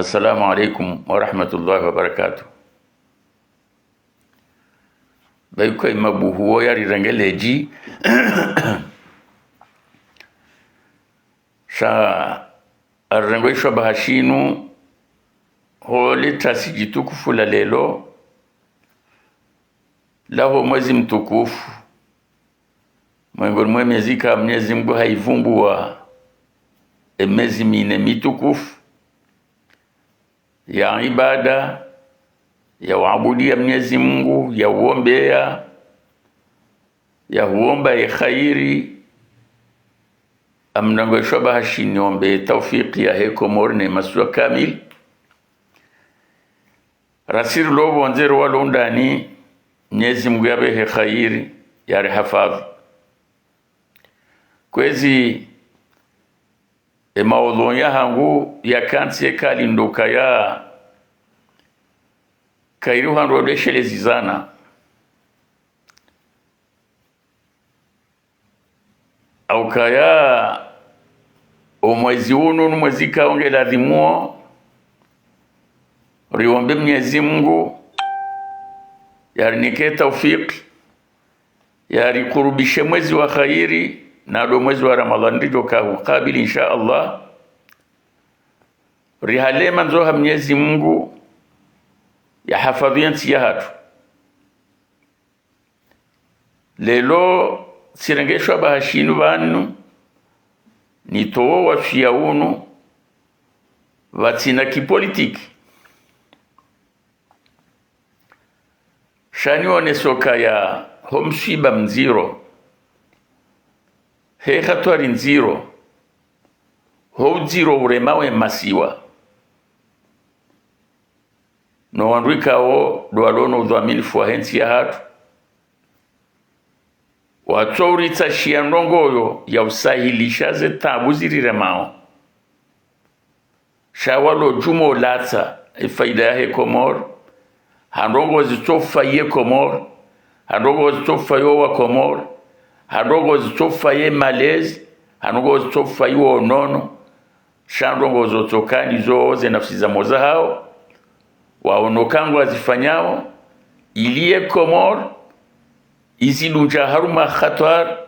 Assalamu alaikum wa rahmatullahi wa barakatuh. Bayuko imabuhuo ya rirangeleji sha arrangweshwa bahashinu hole tasijitukufu la lelo laho mwezi mtukufu mwengoni mwe miezi ka Mwenyezi Mungu haivumbua emezi mine mitukufu ya ibada ya waabudia Mwenyezi Mungu, ya uombea, ya uomba ya khairi. Amnangweshwa bahashini ombe tawfiki ya heko morne masua kamil rasir lobo nzero walondani Mwenyezi Mungu yabehe khairi ya rehafadhi kwezi maudhui ya hangu ya kansi kali ndoka ya kairu hanrodeshe lezizana au kaya omwezi unu mwezi kaonge ladhimuo riombe Mwenyezi Mungu yarinike tawfik yarikurubishe mwezi wa khairi na do mwezi wa Ramadhani ndijo kabili insha Allah rihalema nzoha Mwenyezi Mungu ya hafadhiya nsi ya hatu lelo sirengeshwa bahashinu banu nitowo wafia unu watina kipolitiki shani one soka ya homshiba mziro he khatwari nziro ho ziro uremawe masiwa no wanduikao doalono udhaminifu wa hensi ya hatu watouritsa shiandongoyo ya usahilisha ze tabu ziriremao shawalo jumo latsa faida ya Komor handongo zitofa ye Komor handongo zitofa yo wa Komor handongo zitofa ye Malezi handongo zitofa yo nono shandongo zotokani zoze nafsi za moza hao waonokangu wazifanyao iliye Komor izilunja haruma khatar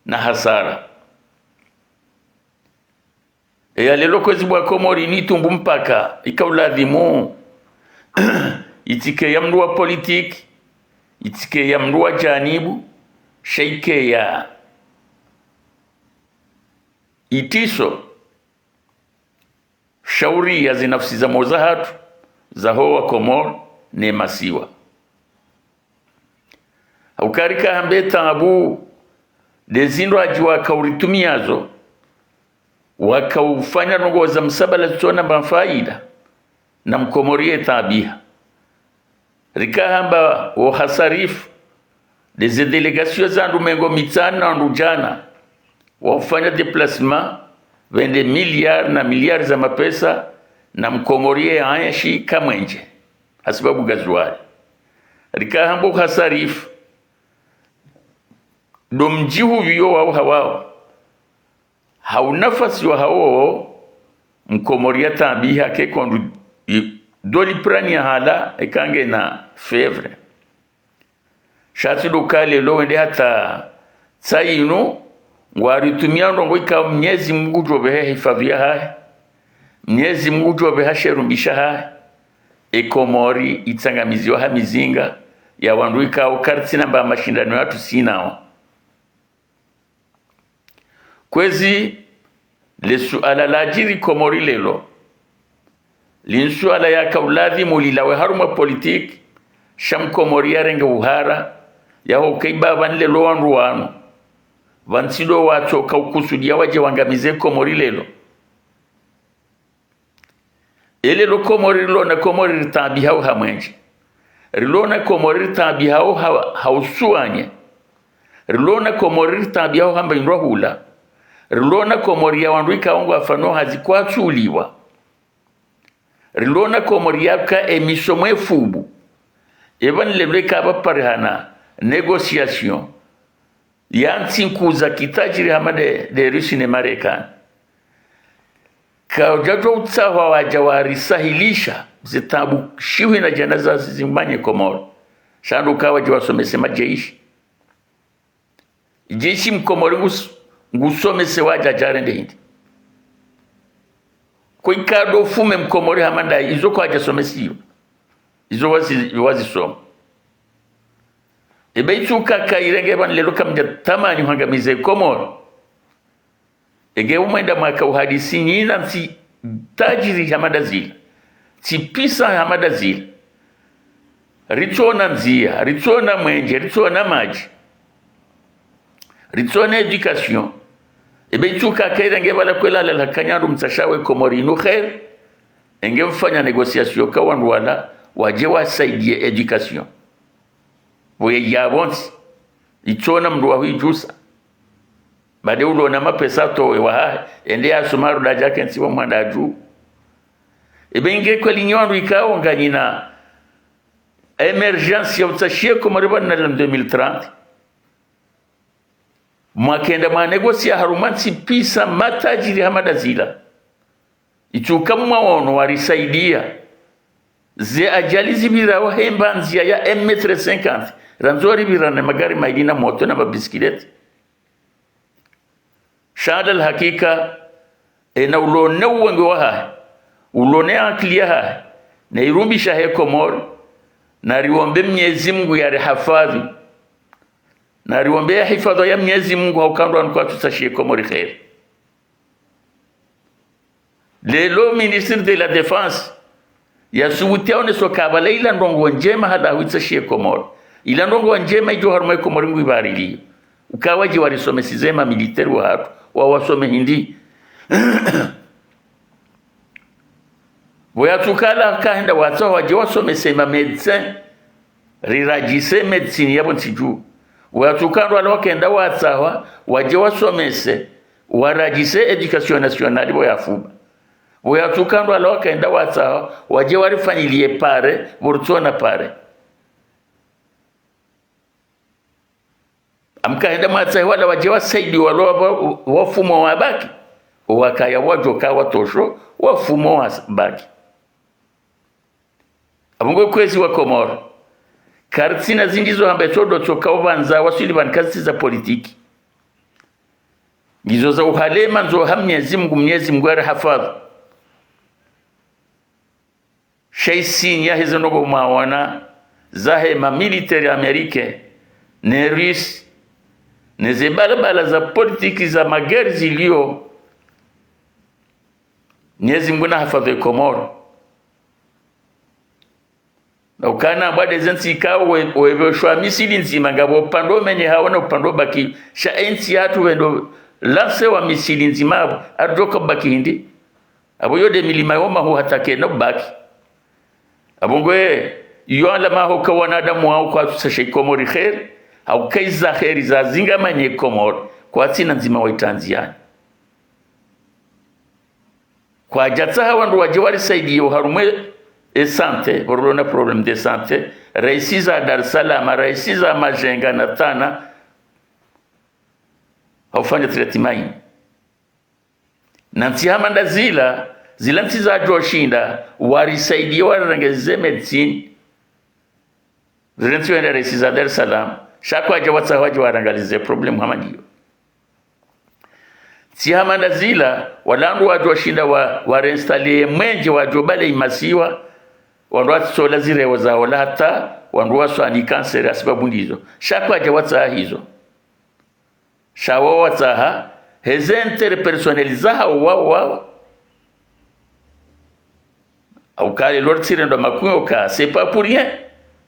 na hasara ya lelo kwezi bwa Komori ni tumbu mpaka ikauladhimu itike ya mndu wa politiki itike ya mndu wa janibu sheike ya itiso shauri ya zinafsi za mozahatu za hoa Komor ne masiwa ukarika hambeta abu dezindo ajiwa kauritumiazo wakaufanya nongo za msabala zitona mfaida na mkomorie tabiha rikahamba o hasarif des delegations zandu mengo mitana ndujana wafanya déplacement vende miliard na miliard za mapesa na mkomorie ayashi kamwenje asibabu gazuari rikahamba hasarif domjihu yuyo wao hawao haunafasi wa hao mkomoria tabiha ke kondu doli prani ya hala ekange na fevre shati lokale lo wende hata tsainu waritumia ndongo ika Mwenyezi Mungu jobe hifadhia hai Mwenyezi Mungu jobe hasherumbisha hai Komori itsangamiziwa ha mizinga ya wandu ika ukartina ba mashindano yatu sinao kwezi lesuala la jiri Komori lelo linsuala ya kauladi mulilawe haruma politik sham Komori ya renga uhara ya hokeiba vanile lo wanruwano vansido wacho kaukusudia waje wangamize Komori lelo ele lo Komori lo na Komori ritabi hao hamwenji rilo na Komori ritabi hao hausuanye rilo na Komori ritabi hao hamba inroa hula rilona Komoria wanduika wangu afano hazikuatsuliwa rilona Komoria ka emisomwe fubu evan lebleka hapa parihana negociation yansi kuza kitajiri hamade de Rusi ne Marekani kaujajwa utsawa waja warisahilisha zitabu shiwi na janaza zimanye Komoro shandu kawa jiwasomese majeishi jeshi mkomori ngusomese waja jarende hindi kwa ikado fume mkomori hamanda izo kwa jasomesi hiyo izo wazi soma ebe ituka kairenge bani lelo kamja tamani hangamize Komoro ege umenda mwaka uhadisi nyina nsi tajiri hamada zila tipisa hamada zila ritona nzia ritona mwenje ritona maji ritona education ebe ituka kairenge bala kwela la kanyaru mtashawe Komori inu khair enge mfanya negociation kawandu wala waje wasaidie education boye yabonsi itona mndu wa hijusa bade ulo na mapesa towe wa ende asumaru da jake nsiwa mwanda juu ebe kwa linyondo ikao nganyina emergence ya utashie Komori bana na 2030 mwakenda mwa negosia harumansi pisa matajiri hamada zila ituka mwaono warisaidia ze ajali zibira wa hemba nzia ya 1m50 ranzori birane magari maidina moto na mabisikileti shada alhakika na ulone uwengi wa hai ulone akili hai na irumbisha he Komori na riombe Mwenyezi Mungu ya rehafadhi na riombe hifadha ya Mwenyezi Mungu haukandwa kwa tutashie Komori khair lelo ministre de la défense ya subutia oneso kabala ila ndongo njema hada huitashie Komori ila ndongo njema ijo harumai Komori ngu ibarili ukawaji warisomesizema militari wa hatu wawasome hindi voyatukala kahenda watsawa waje wasomesema medecin rirajise medicine yabo ntiju voyatukala wala wakenda watsawa waje wasomese warajise education nationale voyafuba voyatukala wala wakenda watsawa waje warifanyilie pare vorutona pare amkaenda matsahi wala waje wasaidi walo wafumo wabaki wakaya wajoka watosho wafumo wabaki abungo kwezi wa Komoro kartina zindizo hamba todo toka ubanza wasili bankazi za politiki ngizo za uhalema nzo Mwenyezi Mungu arahafadhi shaisini ya hizo nogo mawana zahe ma military amerike ne Rusi neze balabala za politiki za magari zilio Mwenyezi Mungu hafadhi Komoro na ukana bade zensi ikawo wewe misili nzima ngabo pando menye hawana upando baki sha ensi hatu wendo lase wa misili nzima adoka baki hindi abo yode milima yoma hu hatake no baki abongwe yoala maho kwa wanadamu wao kwa tusashe Komori khair au kaiza khairi za zinga manye Komoro kwa sina nzima wa Tanzania kwa jatsa wandu waje walisaidia harumwe sante borona problem de sante raisiza Dar es Salaam raisiza Majenga na Tana haufanya treatment na ntihamanda zila ntiza joshinda warisaidia warangeze medicine zilentuenda raisiza Dar es Salaam shako aje watsawaje warangalize problem hamadiyo tihamanda zila walandu wajoshinda warinstalle mwenje wajobale imasiwa wandu watsola zirewo zao hata wandu waswani kanseri sababu ndizo shako aje watsa hizo shawo watsaha heze interpersonaliza wao au kale lortire ndo makuyo ka c'est pas pour rien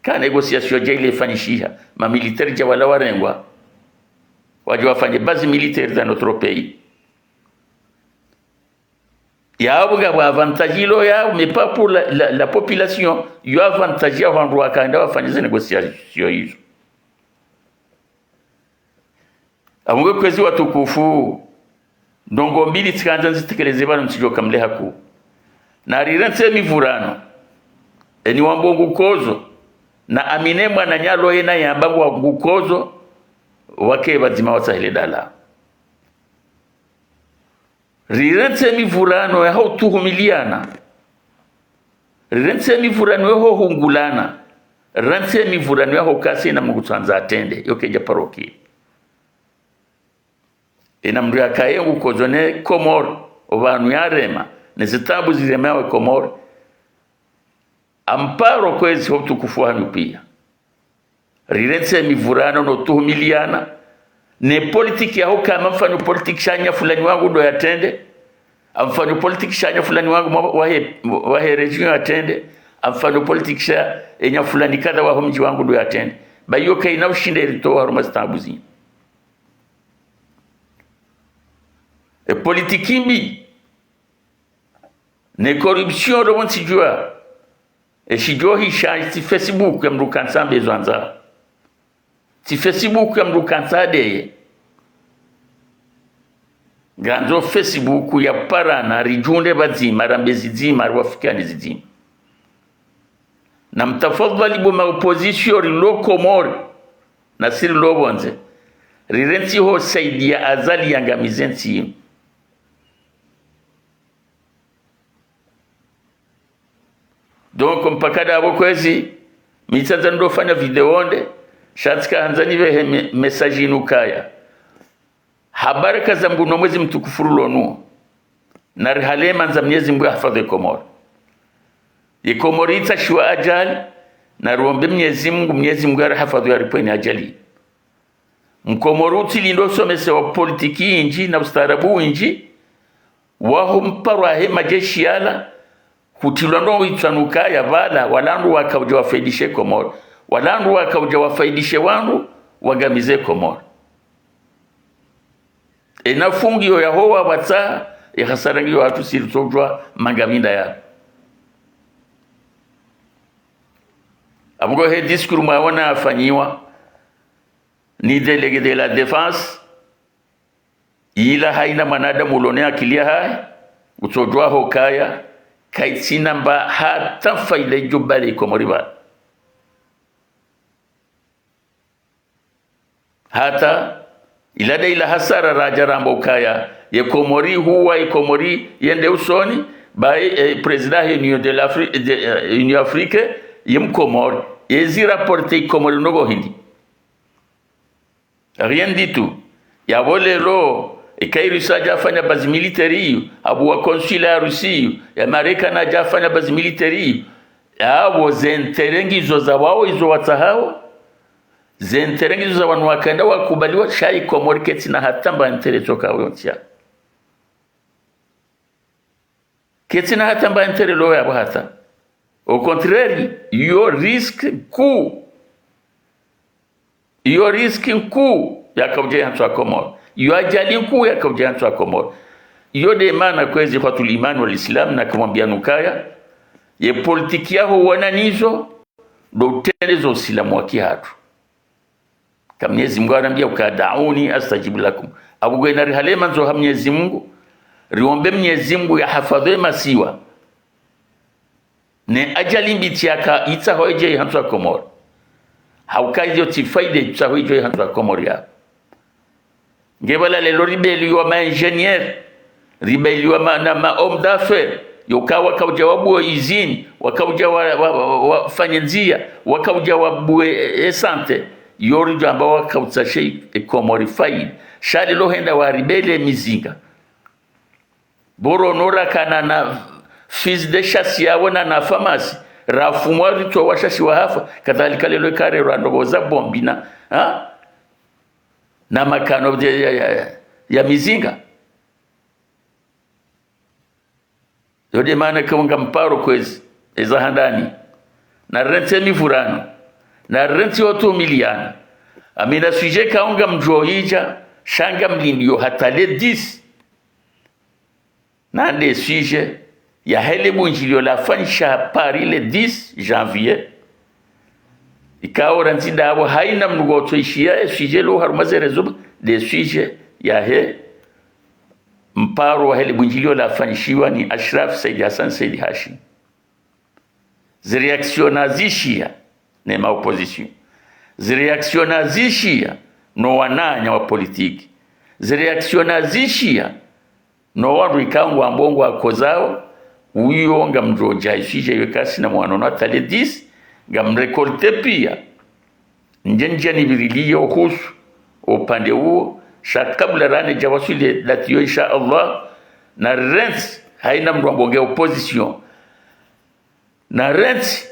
ka négociation jele fanishia ma militaire ja wala warengwa waje wafanye base militaire dans notre pays yao ga avantage lo yao mais pas pour la population yo avantage ya wandu wakanda wafanye négociation hizo abungo kwezi watukufu ndongo mbili tikanza zitekeleze bana mtijo kamle haku na rirense mivurano eni wambongo kozo na amine mwana nyalo yena yambango wa ngukozo wake bazima wasahile dala rirense mivurano ya tuhumiliana, rirense mivurano ya hungulana, rirense mivurano ya kasi na mugutsanza atende yokeja paroki ina mndu akayengu kozone Komoro obanu yarema nezitabu ziremewe Komoro amparo kwezi hotukufu hanu pia rirense mivurano no tuhumiliana ne politiki ya hoka mfano politiki shanya fulani wangu do yatende amfano politiki shanya fulani wangu wahe region yatende amfano politiki sha enya fulani kada wa mji wangu do yatende bayo kai na ushinde rito haruma zitabuzi politiki mbi ne corruption do monsijua shijua hisha ti Facebook ya mrukansa bezwanza ti Facebook ya mrukansa deye ganzo Facebook ya parana rijunde bazima rambezi zima rwafikani zizima na mtafadhali boma opposition rilo Komori na siri lobonze rirensi ho saidia azali yangamizensi donc mpakada abo kwezi mitsaza ndo fanya video onde shatika hanzani vehe message inukaya habari kaza mguno mwezi mtukufu lonu na rihalema nza Mwenyezi Mungu ahifadhi Komoro Komoro itashwa ajali na ruombe Mwenyezi Mungu ahifadhi yaripeni ajali Mkomoro tilindo somese wa politiki inji na ustaarabu inji waho mparwa he majeshi yala kutilando witsanuka ya bala walandu wakauja wafaidishe Komoro walandu wakauja wafaidishe wandu wagamize Komoro enafungio ya hoa watsa ikhasarangi watu sirtojwa mangaminda ya abugo he discours mwaona afanyiwa ni délégué de la défense ila haina manadamu ulone akilia hai utojwa hokaya kaitsina mba hata faile jubali Komoriba hata ilada ila hasara raja rambo kaya ye Komori huwa Komori yende usoni by president Union Afrique yim Komori ezi rapporte Komori nogo hindi rien du tout ya volero Kairi saja fanya bazi militari abu wa konsula ya Rusi ya Marekani jafanya bazi militari abo zenterengizo za wao izo watahao zenterengizo za wanu wakanda wakubaliwa shai Komori keti na hatamba ntere toka wontia keti na hatamba ntere lo ya hata au contraire yo risque coup ya kauje hantu Komoro yo ajali kuu ya kauje hantu Komoro yo de maana kwezi kwa tulimani wa Islam na kumwambia nukaya ye politiki yao wananizo do telezo Islamu wa kihatu kama Mwenyezi Mungu anambia ukadauni astajibu lakum abugwe na rihalema nzo ha Mwenyezi Mungu riombe Mwenyezi Mungu ya hafadhi masiwa ne ajali mbiti yaka ita hoje hantu Komoro haukaje tifaide tsahoje hantu Komoro ya ngebala lelo ribeliwa ma ingénieur ribeliwa ma homme d'affaires yokawa kaujawabu wa izini wakauja wafanya njia wakauja wabue esante yori ambao wakautsashe Komori faid shali lohenda wa ribele mizinga boro nora kana na fils de chasse yaona na pharmacie rafumwa rito washashi wa hafa kadhalika lelo kare randoboza bombina na makano ya mizinga yode maana kaunga mparo kwezi ezahandani na rente mivurano na rente watu miliana amina suje kaunga mjohija shanga mlindio hatale 10 na nde suje ya hele bunjilio la fanisha Paris le 10 janvier ikawa ntinda abo haina mnugoto ishia suje lo harumazerezo de suje ya he mparo wa hele bunjilio la fanishiwa ni Ashraf Said Hassan Said Hashim zireactionazishia ne ma opposition zireactionazishia no wananya wa politiki zireactionazishia no wandu ikangu ambongo akozao uyo ngamroja isije yekasi na mwana atale 10 ngamrekolte pia njenja ni virilio kuhusu upande huo kabla rane jawasuli latiyo insha Allah na rents haina mtu ambonge opposition na rents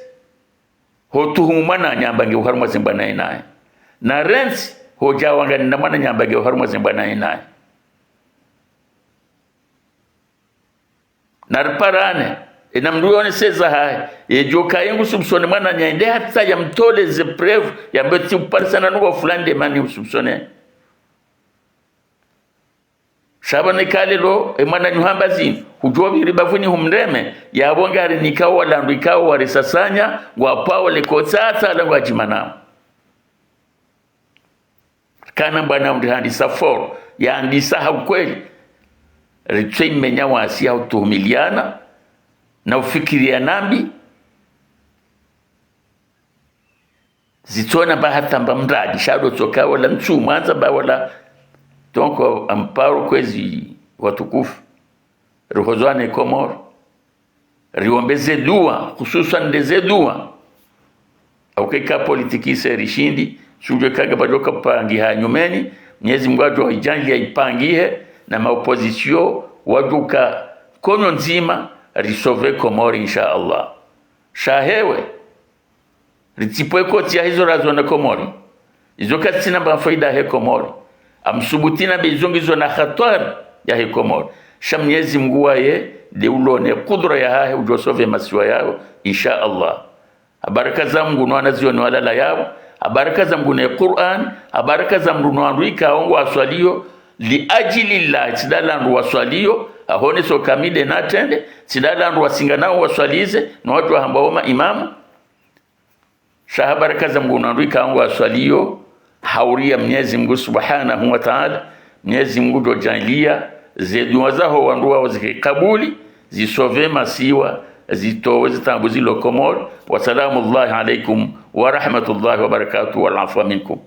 hotuhumana nyambange uharuma zimba nae na rents hojawanga na mana nyambange uharuma zimba nae narparane inamduone seza hai ejoka yangu subsone mana nyaende hata ya mtole ze preuve ya beti uparsana nuko fulani de mani subsone shabane kalelo emana nyuhamba zini hujobi ribavuni humreme ya bonga ari nikawa landu ikawa warisasanya ngwa le kotsata la ngwa jimana kana bana mdihandi safor ya andisa hakweli ritwe menya wasi au tuhumiliana na ufikiria nambi zitona ba hata mbamradi shado toka wala nchu mwanza ba wala tonko amparo kwezi watukufu ruhozwane Komoro riombeze dua hususan deze dua au keka politiki serishindi shuje kaga badoka pangi hanyumeni Mwenyezi Mungu ajua ijangi ipangie na maopozisio waduka konyo nzima risove Komoro insha Allah shahewe ritipwe koti ya hizo razo na Komoro izo katina ba faida he Komoro amsubutina bezongizo na khatar ya he Komoro Mwenyezi Mungu aye deulone kudra ya hahe ujosove masiwa yao insha Allah abaraka za Mungu nwana zioni walala yao abaraka za Mungu na Qur'an abaraka za Mungu nwanduika ongo aswalio li ajili la tidalandu waswalio ahone so kamide natende tidalandu wasinganao waswalize na watu ambao imamu shahabaraka za Mungu nwanduika ongo aswalio hauria Mwenyezi Mungu Subhanahu wa Ta'ala Mwenyezi Mungu dojalia zedua zaho wanduwa wazikabuli zisove masiwa zitowe zitambuzi lo Komoro. Wassalamu alaikum wa rahmatullahi wa barakatuh wal afwa minkum.